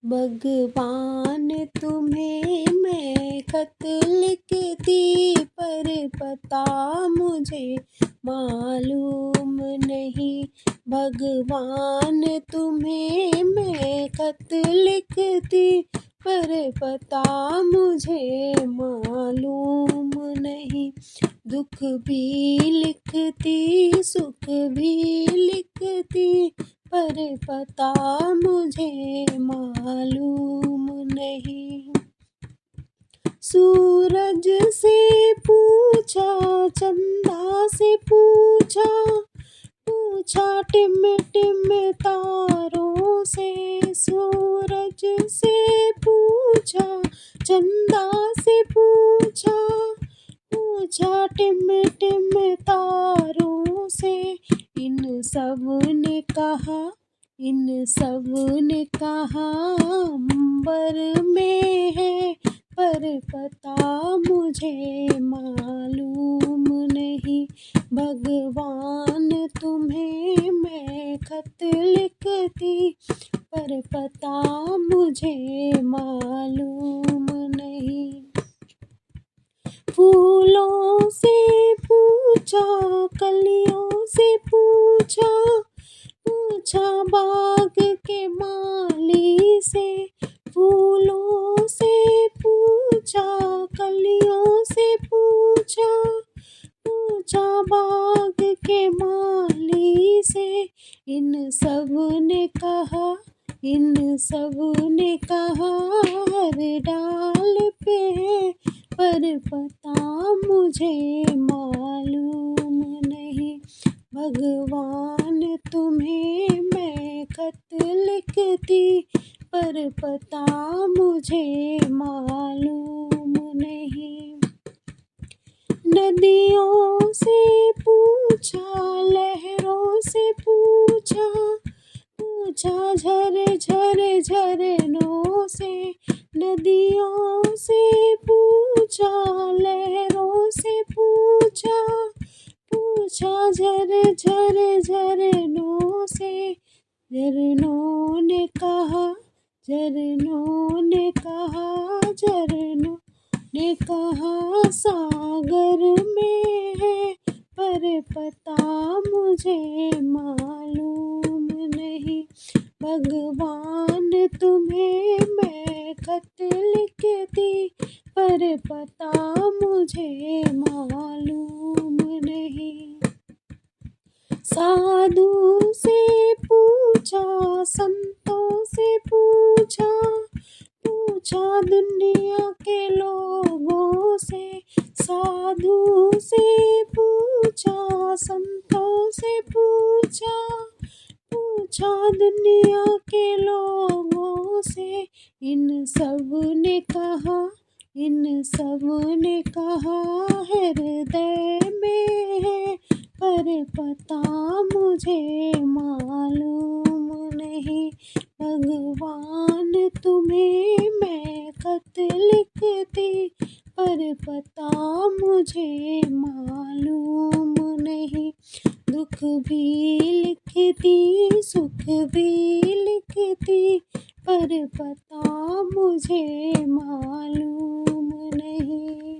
भगवान तुम्हें मैं खत लिखती, पर पता मुझे मालूम नहीं। भगवान तुम्हें मैं खत लिखती, पर पता मुझे मालूम नहीं। दुख भी लिखती, सुख भी लिखती, पर पता मुझे मालूम नहीं। सूरज से पूछा, चंदा से पूछा, पूछा टिम टिम तारों से। सूरज से पूछा, चंदा से पूछा, पूछा टिम टिम तारों से। इन सब ने कहा, इन सब ने कहा अंबर में है, पर पता मुझे मालूम नहीं। भगवान तुम्हें मैं खत लिखती, पर पता मुझे मालूम नहीं। फूलों से पूछा, कलियों से पूछा, पूछा बाग के माली से। फूलों से पूछा, कलियों से पूछा, पूछा बाग के माली से। इन सब ने कहा, इन सब ने कहा हर डाल पे है, पर पता मुझे मालूम नहीं। भगवान तुम्हें मैं खत लिखती, पर पता मुझे मालूम नहीं। नदियों से पूछा, लहरों से पूछा, पूछा झर झरनों से। नदियों से पूछा, लहरों से पूछा, पूछा झर झरनों से। झरनों ने कहा, झरनों ने कहा, झरनों ने कहा सागर में है, पर पता मुझे मालूम नहीं। भगवान तुम्हें मैं खत लिखती, पर पता मुझे मालूम नहीं। साधु से पूछा, संतों से पूछा, पूछा दुनिया के लोगों से। साधु से पूछा, संतों से पूछा, पूछा दुनिया के लोगों से। इन सब ने कहा, इन सब ने कहा हृदय में है, पर पता मुझे मालूम नहीं। भगवान तुम्हें मैं खत लिखती, पर पता मुझे मालूम नहीं। दुख भी लिखती, सुख भी लिखती, पर पता मुझे मालूम नहीं।